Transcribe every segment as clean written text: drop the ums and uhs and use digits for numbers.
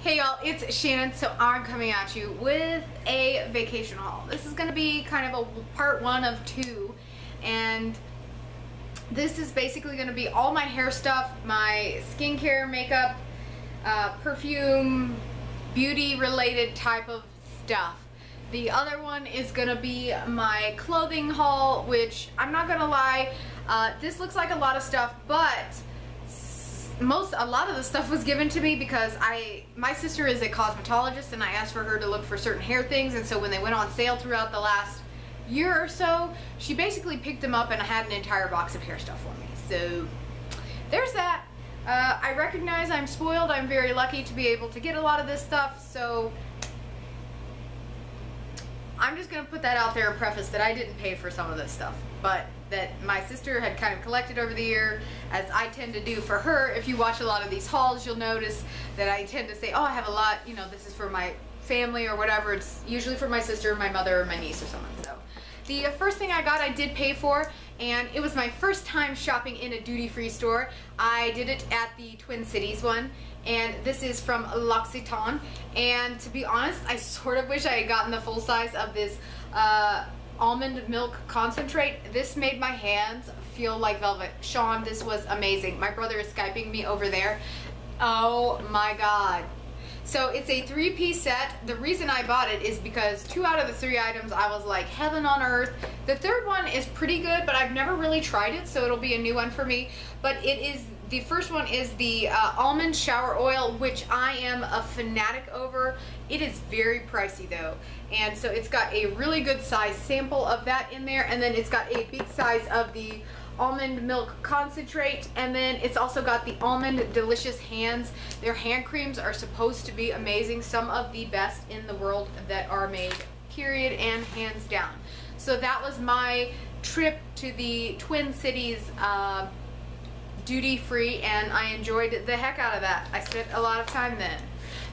Hey y'all, it's Shannon. So I'm coming at you with a vacation haul. This is going to be kind of a part one of two, and this is basically going to be all my hair stuff, my skincare, makeup, perfume, beauty related type of stuff. The other one is going to be my clothing haul, which I'm not going to lie, this looks like a lot of stuff, but a lot of the stuff was given to me because my sister is a cosmetologist, and I asked for her to look for certain hair things, and so when they went on sale throughout the last year or so, she basically picked them up and had an entire box of hair stuff for me. So there's that. I recognize I'm spoiled. I'm very lucky to be able to get a lot of this stuff, so I'm just going to put that out there and preface that I didn't pay for some of this stuff, but that my sister had kind of collected over the year, as I tend to do for her. If you watch a lot of these hauls, you'll notice that I tend to say, oh, I have a lot, you know, this is for my family or whatever. It's usually for my sister, my mother, or my niece or someone. So the first thing I got, I did pay for, and it was my first time shopping in a duty-free store. I did it at the Twin Cities one, and this is from L'Occitane. And to be honest, I sort of wish I had gotten the full size of this almond milk concentrate. This made my hands feel like velvet. Sean, this was amazing. My brother is Skyping me over there. Oh my god. So it's a 3-piece set. The reason I bought it is because 2 out of the 3 items I was like heaven on earth. The third one is pretty good, but I've never really tried it, so it'll be a new one for me. But it is, the first one is the almond shower oil, which I am a fanatic over. It is very pricey though, and so it's got a really good size sample of that in there, and then it's got a big size of the almond milk concentrate, and then it's also got the almond delicious hands. Their hand creams are supposed to be amazing, some of the best in the world that are made, period, and hands down. So that was my trip to the Twin Cities duty free, and I enjoyed the heck out of that. I spent a lot of time then.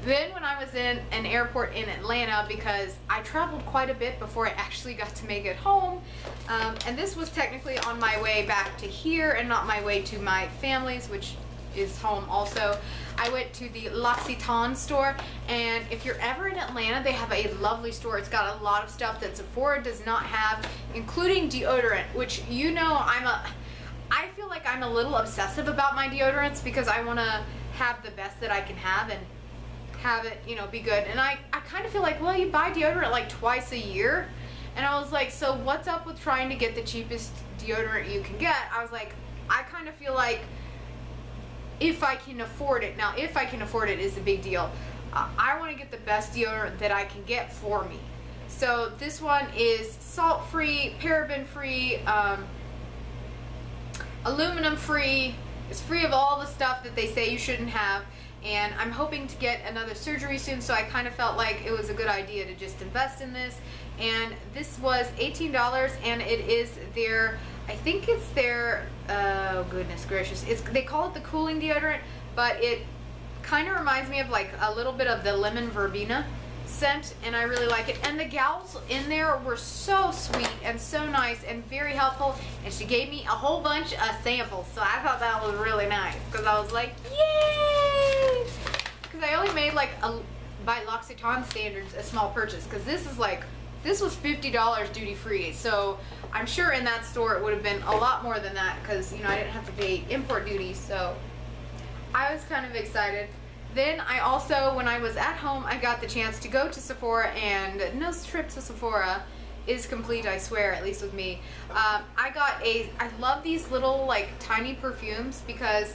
Then when I was in an airport in Atlanta, because I traveled quite a bit before I actually got to make it home, and this was technically on my way back to here and not my way to my family's, which is home also. I went to the L'Occitane store, and if you're ever in Atlanta, they have a lovely store. It's got a lot of stuff that Sephora does not have, including deodorant, which, you know, I feel like I'm a little obsessive about my deodorants because I want to have the best that I can have and have it, you know, be good. And I kind of feel like, well, you buy deodorant like twice a year, and I was like, so what's up with trying to get the cheapest deodorant you can get? I was like, I kind of feel like if I can afford it, now if I can afford it is a big deal, I want to get the best deodorant that I can get for me. So this one is salt free, paraben free, aluminum free. It's free of all the stuff that they say you shouldn't have, and I'm hoping to get another surgery soon, so I kind of felt like it was a good idea to just invest in this. And this was $18, and it is their, I think it's their, oh goodness gracious, they call it the cooling deodorant, but it kind of reminds me of like a little bit of the lemon verbena scent, and I really like it. And the gals in there were so sweet and so nice and very helpful, and she gave me a whole bunch of samples, so I thought that was really nice, because I was like, yay, because I only made like by L'Occitane standards a small purchase, because this is like, this was $50 duty free, so I'm sure in that store it would have been a lot more than that, because, you know, I didn't have to pay import duty, so I was kind of excited. Then I also, when I was at home, I got the chance to go to Sephora, and no trip to Sephora is complete, I swear, at least with me. I love these little like tiny perfumes, because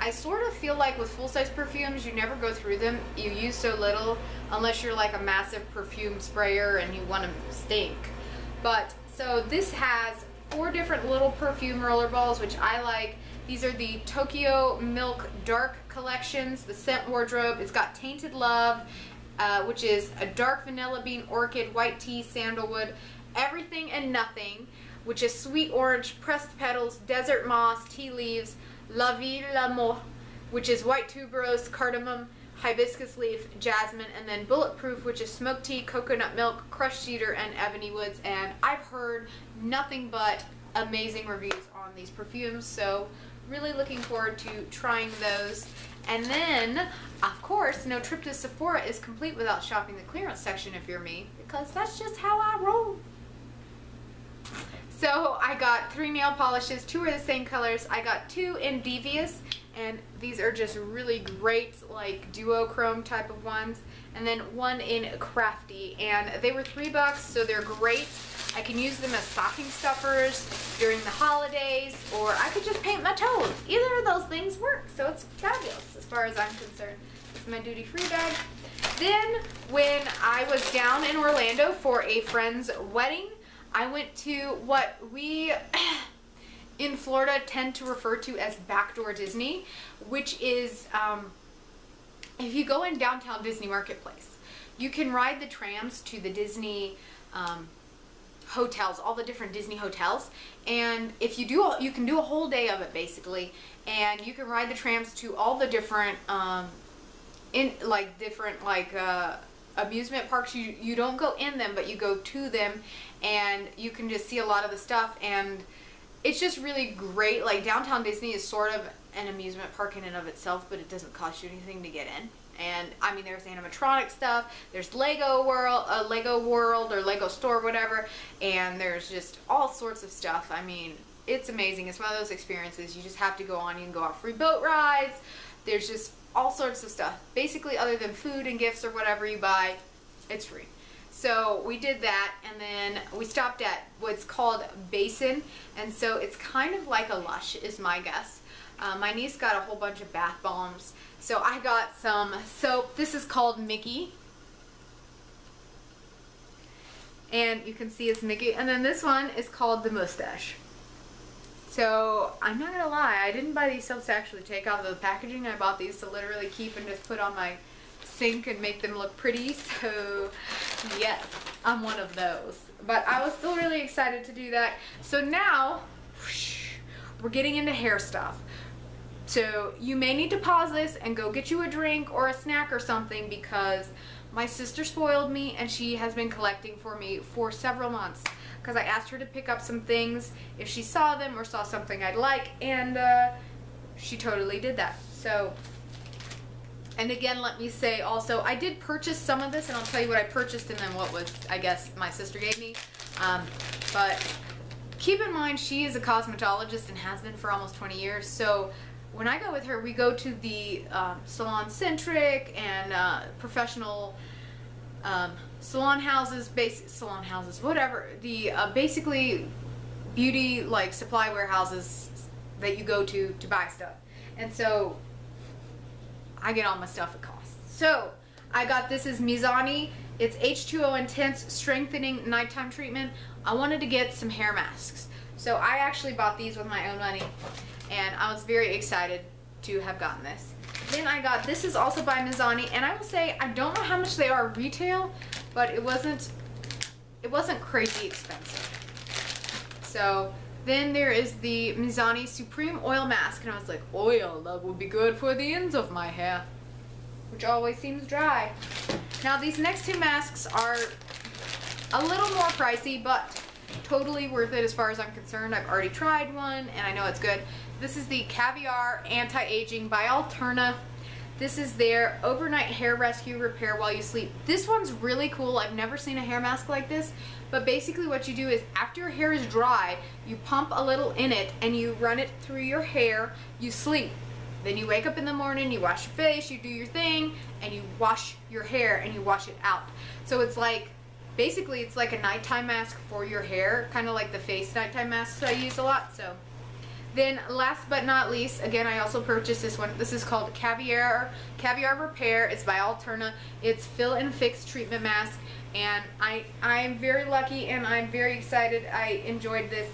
I sort of feel like with full-size perfumes, you never go through them. You use so little, unless you're like a massive perfume sprayer and you want to stink. But, so this has 4 different little perfume roller balls, which I like. These are the Tokyo Milk Dark Collections, the scent wardrobe. It's got Tainted Love, which is a dark vanilla bean, orchid, white tea, sandalwood, everything and nothing, which is sweet orange, pressed petals, desert moss, tea leaves, La Vie L'amour, which is white tuberose, cardamom, hibiscus leaf, jasmine, and then bulletproof, which is smoked tea, coconut milk, crushed cedar, and ebony woods. And I've heard nothing but amazing reviews on these perfumes, so really looking forward to trying those. And then, of course, no trip to Sephora is complete without shopping the clearance section if you're me, because that's just how I roll. So I got 3 nail polishes. 2 are the same colors. I got 2 in Devious, and these are just really great, like duochrome type of ones. And then 1 in Crafty, and they were $3, so they're great. I can use them as stocking stuffers during the holidays, or I could just paint my toes. Either of those things work, so it's fabulous as far as I'm concerned. It's my duty-free bag. Then when I was down in Orlando for a friend's wedding, I went to what we in Florida tend to refer to as Backdoor Disney, which is if you go in downtown Disney Marketplace, you can ride the trams to the Disney hotels, all the different Disney hotels, and if you do, you can do a whole day of it basically, and you can ride the trams to all the different amusement parks. You don't go in them, but you go to them, and you can just see a lot of the stuff, and it's just really great. Like, downtown Disney is sort of an amusement park in and of itself, but it doesn't cost you anything to get in. And I mean, there's animatronic stuff, there's Lego World or Lego Store, whatever, and there's just all sorts of stuff. I mean, it's amazing. It's one of those experiences you just have to go on. You can go on free boat rides. There's just all sorts of stuff. Basically, other than food and gifts or whatever you buy, it's free. So we did that, and then we stopped at what's called Basin, and so it's kind of like a Lush is my guess. My niece got a whole bunch of bath bombs, so I got some soap. This is called Mickey, and you can see it's Mickey, and then this one is called the Mustache. So I'm not gonna lie, I didn't buy these soaps to actually take out of the packaging. I bought these to literally keep and just put on my sink and make them look pretty. So yes, I'm one of those, but I was still really excited to do that. So now we're getting into hair stuff. So you may need to pause this and go get you a drink or a snack or something, because my sister spoiled me and she has been collecting for me for several months, because I asked her to pick up some things if she saw them or saw something I'd like, and she totally did that. So, and again, let me say also, I did purchase some of this, and I'll tell you what I purchased and then what was, I guess, my sister gave me. But keep in mind, she is a cosmetologist and has been for almost 20 years. So when I go with her, we go to the salon-centric and professional salon houses, whatever. The basically beauty like supply warehouses that you go to buy stuff. And so I get all my stuff at cost. So I got, this is Mizani. It's H2O Intense Strengthening Nighttime Treatment. I wanted to get some hair masks, so I actually bought these with my own money, and I was very excited to have gotten this. Then I got, this is also by Mizani, and I will say I don't know how much they are retail, but it wasn't crazy expensive. So then there is the Mizani Supreme Oil Mask, and I was like, oil, that would be good for the ends of my hair, which always seems dry. Now these next 2 masks are a little more pricey, but totally worth it as far as I'm concerned. I've already tried one and I know it's good. This is the Caviar Anti-Aging by Alterna. This is their overnight hair rescue repair while you sleep. This one's really cool. I've never seen a hair mask like this, but basically what you do is after your hair is dry, you pump a little in it and you run it through your hair, you sleep. Then you wake up in the morning, you wash your face, you do your thing, and you wash your hair and you wash it out. So it's like, basically it's like a nighttime mask for your hair, kind of like the face nighttime masks I use a lot. So then last but not least, again, I also purchased this one. This is called Caviar Repair. It's by Alterna. It's Fill and Fix Treatment Mask, and I'm very lucky and I'm very excited. I enjoyed this,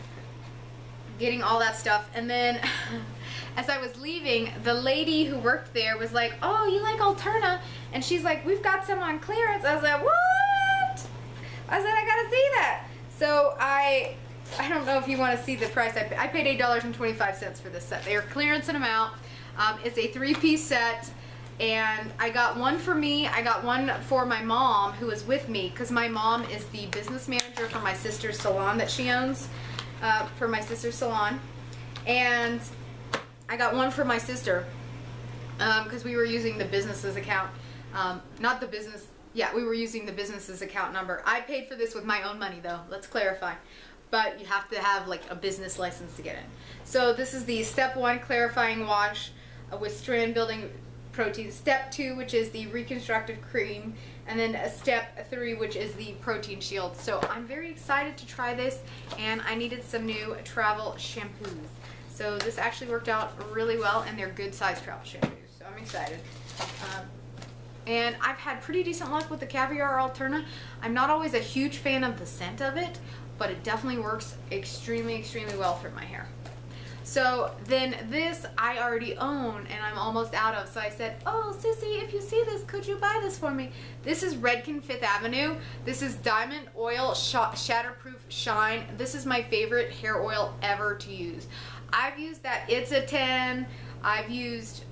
getting all that stuff. And then as I was leaving, the lady who worked there was like, oh, you like Alterna? And she's like, we've got some on clearance. I was like, what? I said, I gotta see that. So I don't know if you want to see the price. I paid $8.25 for this set. They are clearance in amount. It's a 3-piece set, and I got one for me. I got one for my mom who was with me, because my mom is the business manager for my sister's salon that she owns, for my sister's salon. And I got one for my sister. because we were using the business's account, not the business, yeah, we were using the business's account number. I paid for this with my own money though, let's clarify. But you have to have like a business license to get in. So this is the step 1 clarifying wash with strand building protein. Step 2, which is the reconstructive cream, and then step 3, which is the protein shield. So I'm very excited to try this, and I needed some new travel shampoos. So this actually worked out really well, and they're good size travel shampoos. So I'm excited. And I've had pretty decent luck with the Caviar Alterna. I'm not always a huge fan of the scent of it, but it definitely works extremely well for my hair. So then this I already own and I'm almost out of, so I said, oh Sissy, if you see this, could you buy this for me? This is Redken 5th Avenue. This is Diamond Oil Shatterproof Shine. This is my favorite hair oil ever to use. I've used that It's a 10. I've used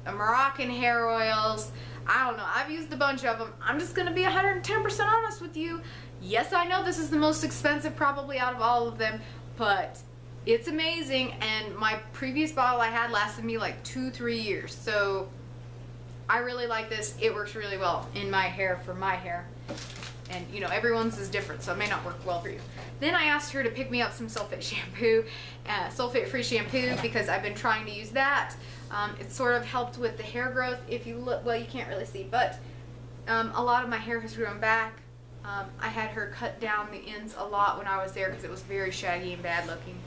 Moroccan hair oils. I don't know, I've used a bunch of them. I'm just gonna be 110% honest with you. Yes, I know this is the most expensive probably out of all of them, but it's amazing, and my previous bottle I had lasted me like 2-3 years. So I really like this. It works really well in my hair for my hair. And you know, everyone's is different, so it may not work well for you. Then I asked her to pick me up some sulfate shampoo, sulfate-free shampoo, because I've been trying to use that. It sort of helped with the hair growth. If you look, well, you can't really see, but a lot of my hair has grown back. I had her cut down the ends a lot when I was there because it was very shaggy and bad looking.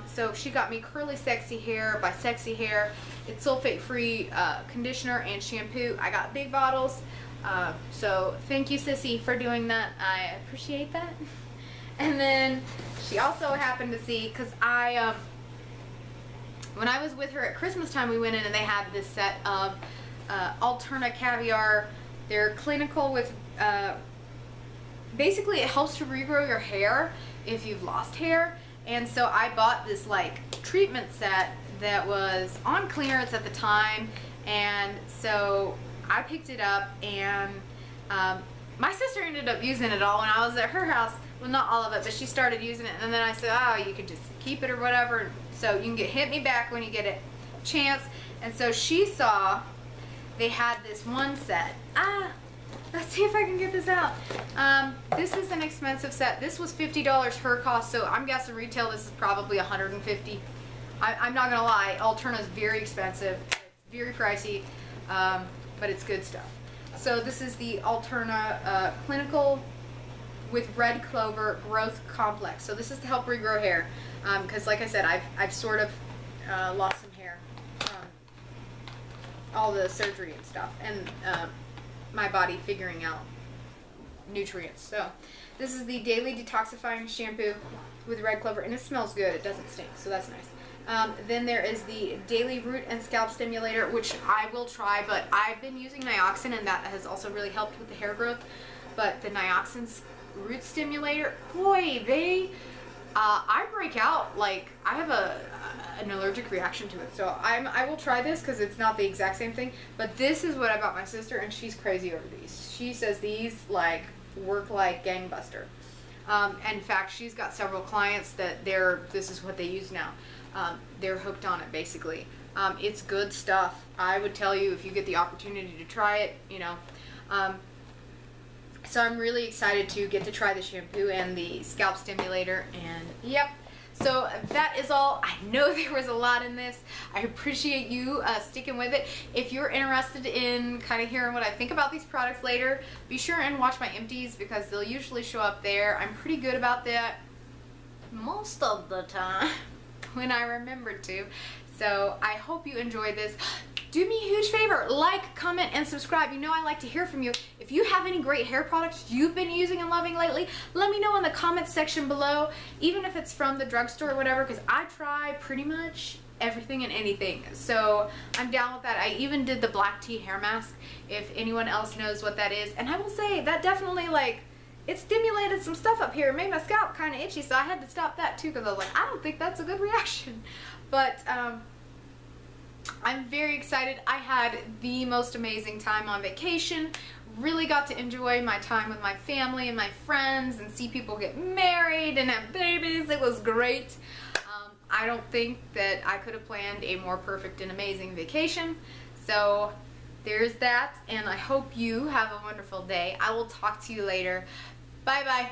So she got me Curly Sexy Hair by Sexy Hair. It's sulfate-free conditioner and shampoo. I got big bottles. So thank you, Sissy, for doing that. I appreciate that. And then she also happened to see, because when I was with her at Christmas time, we went in and they had this set of Alterna Caviar. They're clinical with, basically it helps to regrow your hair if you've lost hair. And so I bought this like treatment set that was on clearance at the time, and so I picked it up, and my sister ended up using it all when I was at her house. Well, not all of it, but she started using it, and then I said, oh, you could just keep it or whatever, so you can hit me back when you get a chance. And so she saw they had this one set. Let's see if I can get this out. This is an expensive set. This was $50 her cost, so I'm guessing retail this is probably $150. I'm not gonna lie, Alterna is very expensive. It's very pricey, but it's good stuff. So this is the Alterna Clinical with Red Clover Growth Complex. So this is to help regrow hair, because like I said, I've sort of lost some hair from all the surgery and stuff, and my body figuring out nutrients. So this is the Daily Detoxifying Shampoo with Red Clover, and it smells good. It doesn't stink, so that's nice. Then there is the Daily Root and Scalp Stimulator, which I will try, but I've been using Nioxin, and that has also really helped with the hair growth. But the Nioxin Root Stimulator, boy, I break out, like, I have an allergic reaction to it. So I will try this because it's not the exact same thing, but this is what I bought my sister, and she's crazy over these. She says these like work like gangbuster. In fact, she's got several clients that this is what they use now. They're hooked on it basically. It's good stuff. I would tell you if you get the opportunity to try it, you know. So I'm really excited to get to try the shampoo and the scalp stimulator, and yep. So that is all. I know there was a lot in this. I appreciate you sticking with it. If you're interested in kind of hearing what I think about these products later, be sure and watch my empties because they'll usually show up there. I'm pretty good about that most of the time when I remember to. So I hope you enjoyed this. Do me a huge favor, like, comment, and subscribe. You know I like to hear from you. If you have any great hair products you've been using and loving lately, let me know in the comments section below, even if it's from the drugstore or whatever, because I try pretty much everything and anything. So I'm down with that. I even did the black tea hair mask, if anyone else knows what that is. And I will say, that definitely, like, it stimulated some stuff up here. It made my scalp kind of itchy, so I had to stop that too, because I was like, I don't think that's a good reaction. But, I'm very excited. I had the most amazing time on vacation. Really got to enjoy my time with my family and my friends and see people get married and have babies. It was great. I don't think that I could have planned a more perfect and amazing vacation. So there's that, and I hope you have a wonderful day. I will talk to you later. Bye bye.